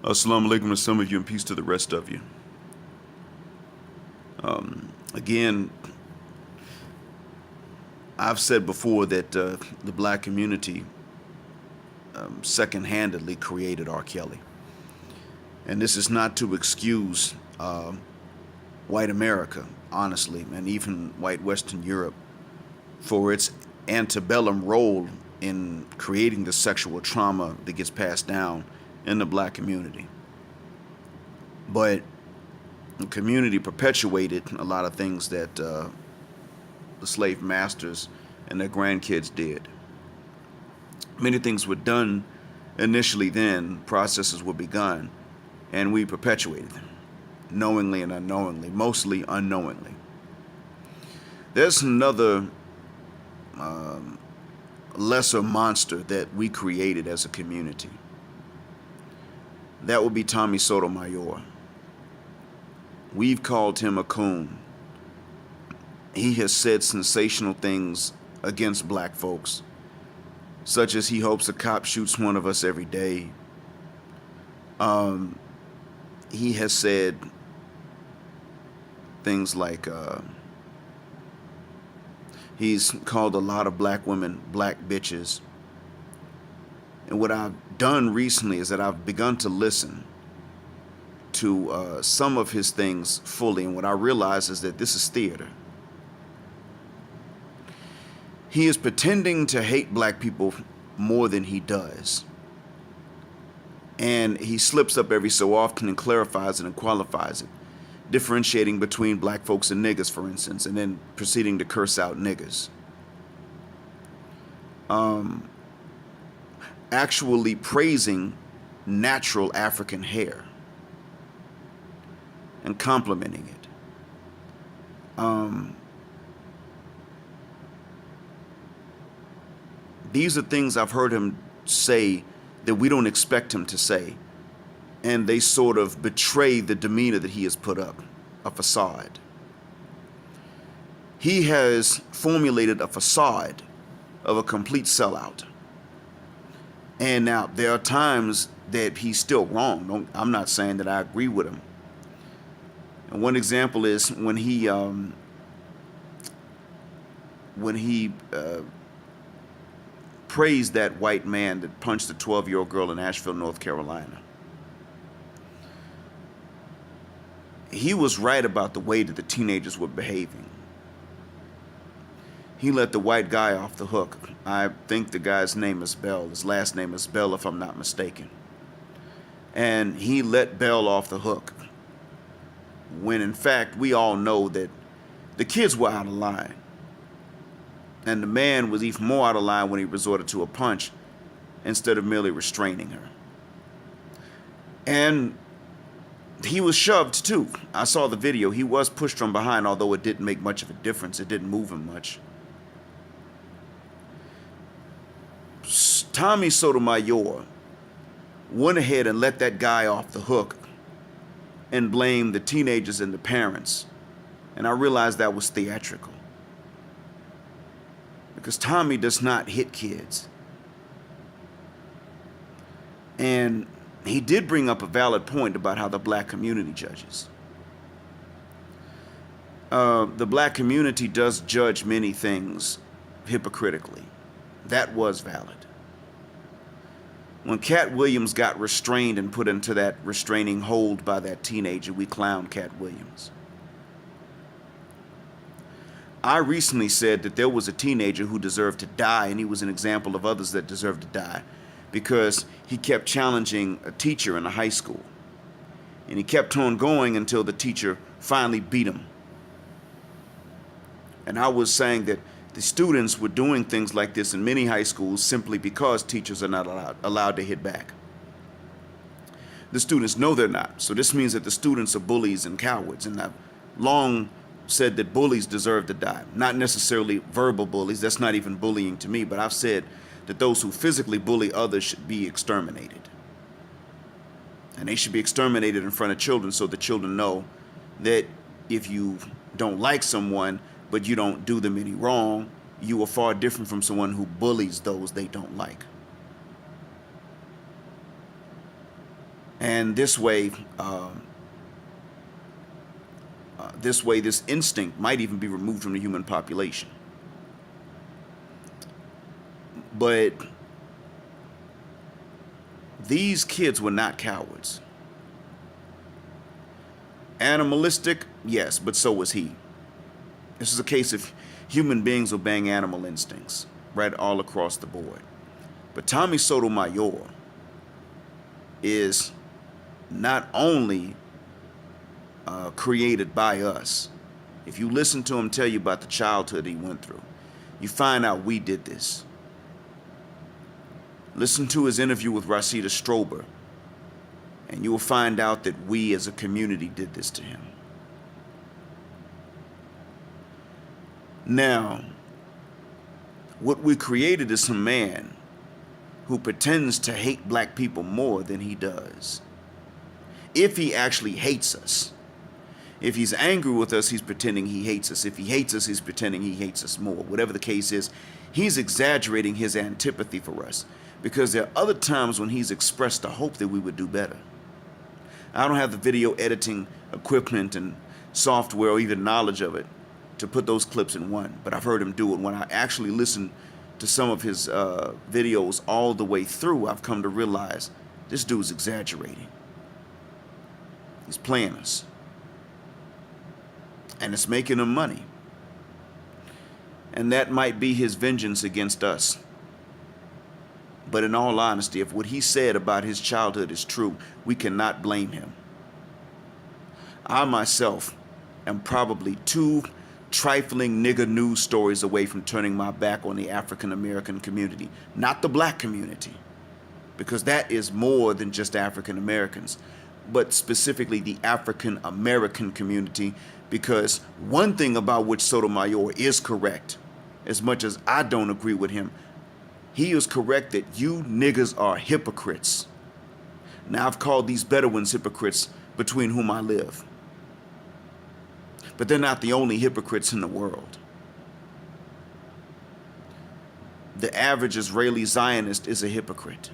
Assalamu alaikum to some of you and peace to the rest of you. Again, I've said before that the black community second-handedly created R. Kelly. And this is not to excuse white America, honestly, and even white Western Europe for its antebellum role in creating the sexual trauma that gets passed down in the black community. But the community perpetuated a lot of things that the slave masters and their grandkids did. Many things were done initially then, processes were begun, and we perpetuated them, knowingly and unknowingly, mostly unknowingly. There's another lesser monster that we created as a community. That would be Tommy Sotomayor. We've called him a coon. He has said sensational things against black folks, such as he hopes a cop shoots one of us every day. He has said things like he's called a lot of black women black bitches. And what I've done recently is that I've begun to listen to some of his things fully, and what I realize is that this is theater. He is pretending to hate black people more than he does. And he slips up every so often and clarifies it and qualifies it, differentiating between black folks and niggas, for instance, and then proceeding to curse out niggas. Actually praising natural African hair and complimenting it. These are things I've heard him say that we don't expect him to say, and they sort of betray the demeanor that he has put up, a facade. He has formulated a facade of a complete sellout. And now there are times that he's still wrong. I'm not saying that I agree with him. And one example is when he praised that white man that punched a 12-year-old girl in Asheville, North Carolina. He was right about the way that the teenagers were behaving. He let the white guy off the hook. I think the guy's name is Bell. His last name is Bell, if I'm not mistaken. And he let Bell off the hook, when in fact we all know that the kids were out of line. And the man was even more out of line when he resorted to a punch instead of merely restraining her. And he was shoved too. I saw the video. He was pushed from behind, although it didn't make much of a difference. It didn't move him much. Tommy Sotomayor went ahead and let that guy off the hook and blamed the teenagers and the parents. And I realized that was theatrical. Because Tommy does not hit kids. And he did bring up a valid point about how the black community judges. The black community does judge many things hypocritically. That was valid. When Cat Williams got restrained and put into that restraining hold by that teenager, we clowned Cat Williams. I recently said that there was a teenager who deserved to die, and he was an example of others that deserved to die because he kept challenging a teacher in a high school. And he kept on going until the teacher finally beat him. And I was saying that the students were doing things like this in many high schools simply because teachers are not allowed to hit back. The students know they're not. So this means that the students are bullies and cowards. And I've long said that bullies deserve to die. Not necessarily verbal bullies. That's not even bullying to me. But I've said that those who physically bully others should be exterminated. And they should be exterminated in front of children so the children know that if you don't like someone, but you don't do them any wrong, you are far different from someone who bullies those they don't like. And this instinct might even be removed from the human population. But these kids were not cowards. Animalistic, yes, but so was he. This is a case of human beings obeying animal instincts, right, all across the board. But Tommy Sotomayor is not only created by us. If you listen to him tell you about the childhood he went through, you find out we did this. Listen to his interview with Rashida Strober, and you will find out that we as a community did this to him. Now, what we created is some man who pretends to hate black people more than he does. If he actually hates us. If he's angry with us, he's pretending he hates us. If he hates us, he's pretending he hates us more. Whatever the case is, he's exaggerating his antipathy for us, because there are other times when he's expressed the hope that we would do better. I don't have the video editing equipment and software or even knowledge of it to put those clips in one, but I've heard him do it. When I actually listen to some of his videos all the way through, I've come to realize this dude's exaggerating. He's playing us. And it's making him money. And that might be his vengeance against us. But in all honesty, if what he said about his childhood is true, we cannot blame him. I myself am probably 2 trifling nigger news stories away from turning my back on the African American community, not the black community, because that is more than just African Americans, but specifically the African American community, because one thing about which Sotomayor is correct, as much as I don't agree with him, he is correct that you niggas are hypocrites. Now, I've called these Bedouins hypocrites between whom I live. But they're not the only hypocrites in the world. The average Israeli Zionist is a hypocrite.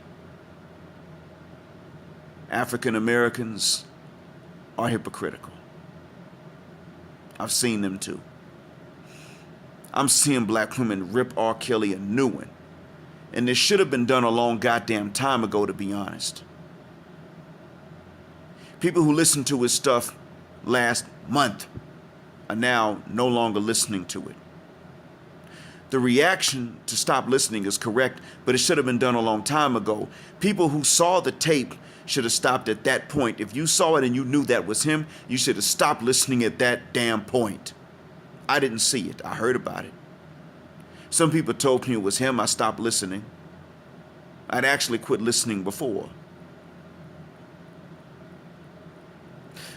African Americans are hypocritical. I've seen them too. I'm seeing black women rip R. Kelly a new one. And this should have been done a long goddamn time ago, to be honest. People who listened to his stuff last month are now no longer listening to it. The reaction to stop listening is correct, but it should have been done a long time ago. People who saw the tape should have stopped at that point. If you saw it and you knew that was him, you should have stopped listening at that damn point. I didn't see it. I heard about it. Some people told me it was him. I stopped listening. I'd actually quit listening before.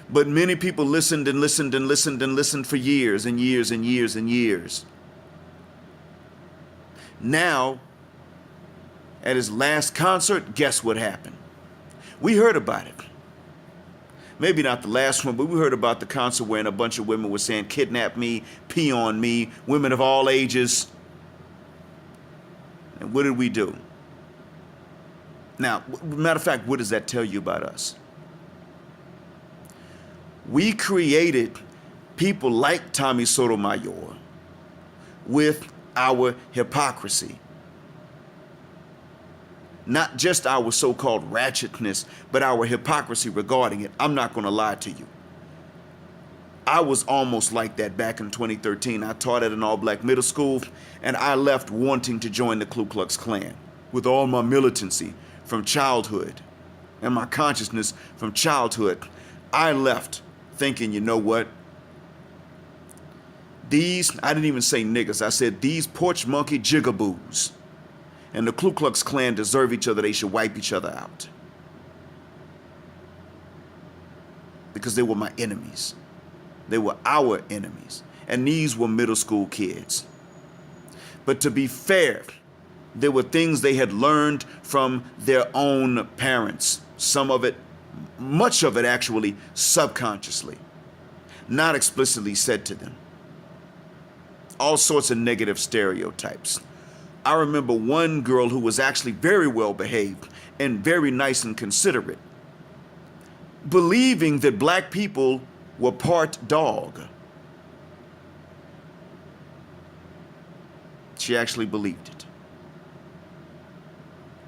But many people listened and listened and listened and listened for years and years and years and years. Now, at his last concert, guess what happened? We heard about it. Maybe not the last one, but we heard about the concert wherein a bunch of women were saying, kidnap me, pee on me, women of all ages. And what did we do? Now, matter of fact, what does that tell you about us? We created people like Tommy Sotomayor with our hypocrisy. Not just our so-called ratchetness, but our hypocrisy regarding it. I'm not going to lie to you. I was almost like that back in 2013. I taught at an all-black middle school, and I left wanting to join the Ku Klux Klan with all my militancy from childhood and my consciousness from childhood. I left thinking, you know what? I didn't even say niggas, I said these porch monkey jigaboos and the Ku Klux Klan deserve each other. They should wipe each other out. Because they were my enemies. They were our enemies. And these were middle school kids. But to be fair, there were things they had learned from their own parents. Some of it, much of it actually, subconsciously. Not explicitly said to them. All sorts of negative stereotypes. I remember one girl who was actually very well behaved and very nice and considerate. believing that black people were part dog. She actually believed it.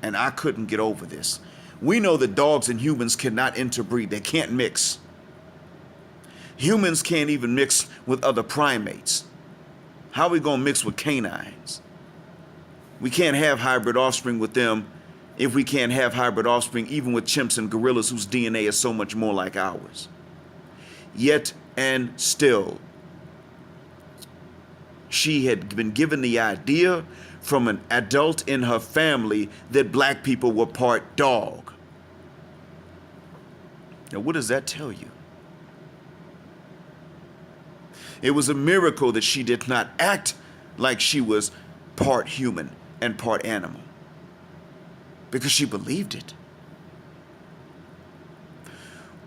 And I couldn't get over this. We know that dogs and humans cannot interbreed. They can't mix. Humans can't even mix with other primates. How are we going to mix with canines? We can't have hybrid offspring with them if we can't have hybrid offspring even with chimps and gorillas whose DNA is so much more like ours. Yet and still, she had been given the idea from an adult in her family that black people were part dog. Now, what does that tell you? It was a miracle that she did not act like she was part human and part animal, because she believed it.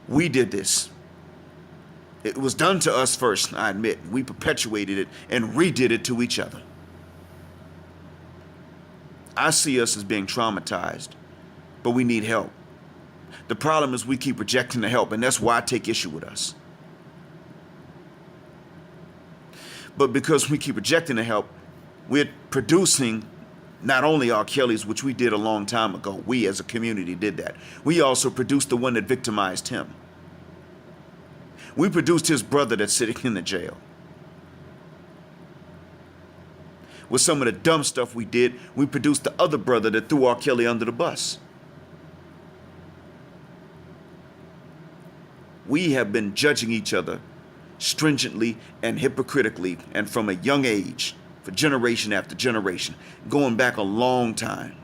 We did this. It was done to us first, I admit. We perpetuated it and redid it to each other. I see us as being traumatized, but we need help. The problem is we keep rejecting the help, and that's why I take issue with us. But because we keep rejecting the help, we're producing not only R. Kelly's, which we did a long time ago. We as a community did that. We also produced the one that victimized him. We produced his brother that's sitting in the jail. With some of the dumb stuff we did, we produced the other brother that threw R. Kelly under the bus. We have been judging each other stringently and hypocritically, and from a young age, for generation after generation, going back a long time.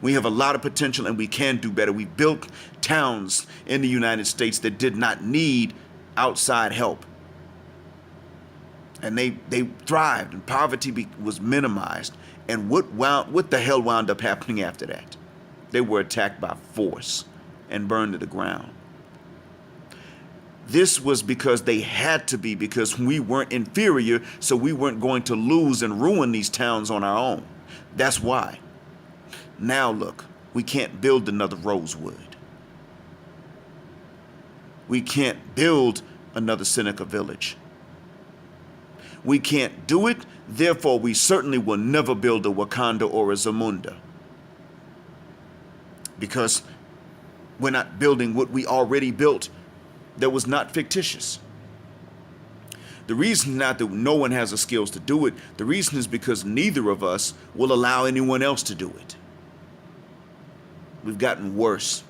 We have a lot of potential and we can do better. We built towns in the United States that did not need outside help. And they thrived, and poverty was minimized. And what the hell wound up happening after that? They were attacked by force and burned to the ground. This was because they had to be, because we weren't inferior, so we weren't going to lose and ruin these towns on our own. That's why. Now look, we can't build another Rosewood. We can't build another Seneca Village. We can't do it, therefore we certainly will never build a Wakanda or a Zamunda. Because we're not building what we already built that was not fictitious. The reason not that no one has the skills to do it, the reason is because neither of us will allow anyone else to do it. We've gotten worse.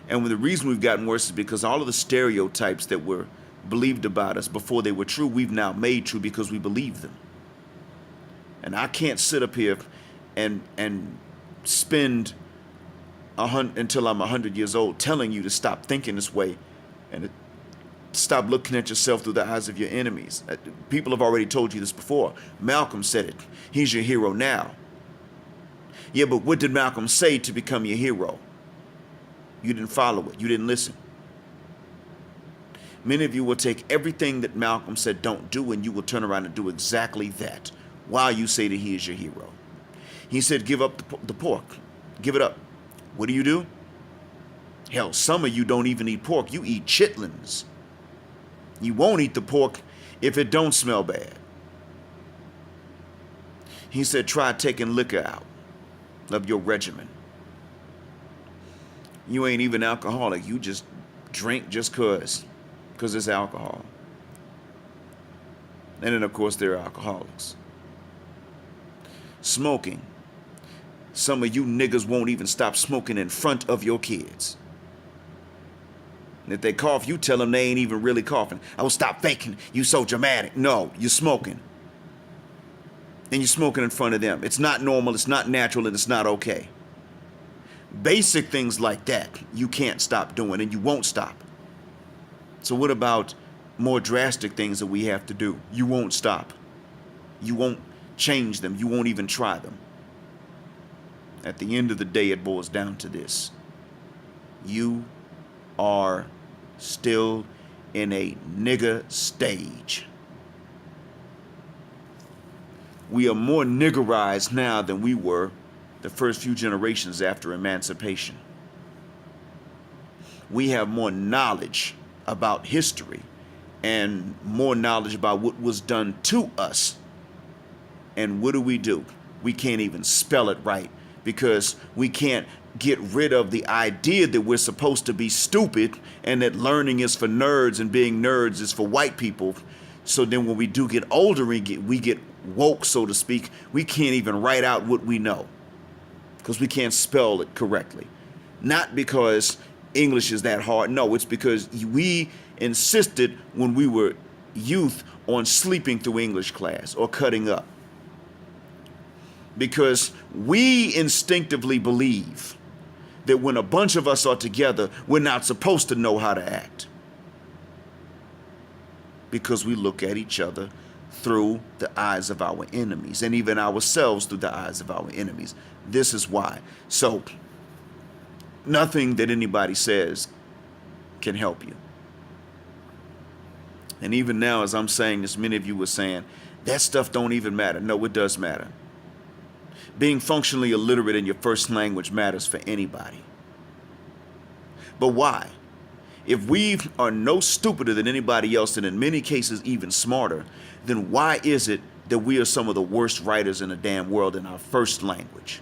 And the reason we've gotten worse is because all of the stereotypes that were believed about us before they were true, we've now made true because we believe them. And I can't sit up here and spend until I'm 100 years old telling you to stop thinking this way and to stop looking at yourself through the eyes of your enemies. People have already told you this before. Malcolm said it. He's your hero now. Yeah, but what did Malcolm say to become your hero? You didn't follow it. You didn't listen. Many of you will take everything that Malcolm said don't do, and you will turn around and do exactly that while you say that he is your hero. He said, give up the pork. Give it up. What do? Hell, some of you don't even eat pork. You eat chitlins. You won't eat the pork if it don't smell bad. He said, try taking liquor out of your regimen. You ain't even alcoholic. You just drink just because it's alcohol. And then, of course, there are alcoholics. Smoking. Some of you niggas won't even stop smoking in front of your kids. And if they cough, you tell them they ain't even really coughing. Oh, stop faking. You so dramatic. No, you're smoking. And you're smoking in front of them. It's not normal, it's not natural, and it's not okay. Basic things like that you can't stop doing, and you won't stop. So what about more drastic things that we have to do? You won't stop. You won't change them. You won't even try them. At the end of the day, it boils down to this. You are still in a nigger stage. We are more niggerized now than we were the first few generations after emancipation. we have more knowledge about history and more knowledge about what was done to us. And what do? We can't even spell it right because we can't get rid of the idea that we're supposed to be stupid and that learning is for nerds and being nerds is for white people. So then when we do get older, we get woke, so to speak, we can't even write out what we know because we can't spell it correctly. Not because English is that hard. No, it's because we insisted when we were youth on sleeping through English class or cutting up. Because we instinctively believe that when a bunch of us are together, we're not supposed to know how to act. Because we look at each other through the eyes of our enemies and even ourselves through the eyes of our enemies. This is why. So, nothing that anybody says can help you. And even now, as I'm saying this, many of you were saying, that stuff don't even matter. No, it does matter. Being functionally illiterate in your first language matters for anybody. But why? If we are no stupider than anybody else, and in many cases even smarter, then why is it that we are some of the worst writers in the damn world in our first language?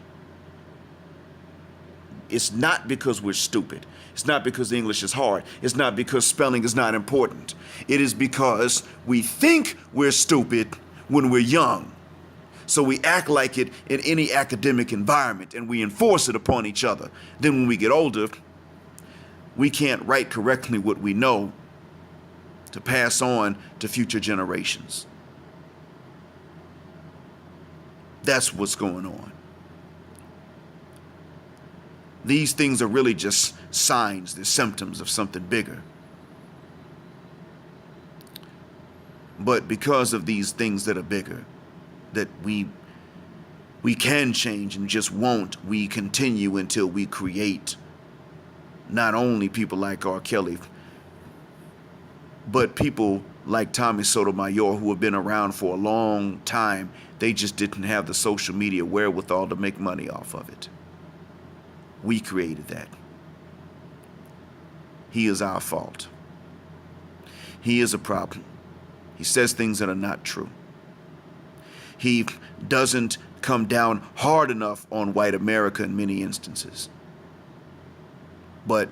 It's not because we're stupid. It's not because English is hard. It's not because spelling is not important. It is because we think we're stupid when we're young. So we act like it in any academic environment and we enforce it upon each other. Then when we get older, we can't write correctly what we know to pass on to future generations. That's what's going on. These things are really just signs, they're symptoms of something bigger. But because of these things that are bigger, that we can change and just won't, we continue until we create not only people like R. Kelly, but people like Tommy Sotomayor who have been around for a long time. They just didn't have the social media wherewithal to make money off of it. We created that. He is our fault. He is a problem. He says things that are not true. He doesn't come down hard enough on white America in many instances. But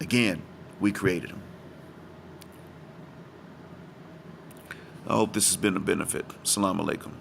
again, we created him. I hope this has been a benefit. Assalamu alaikum.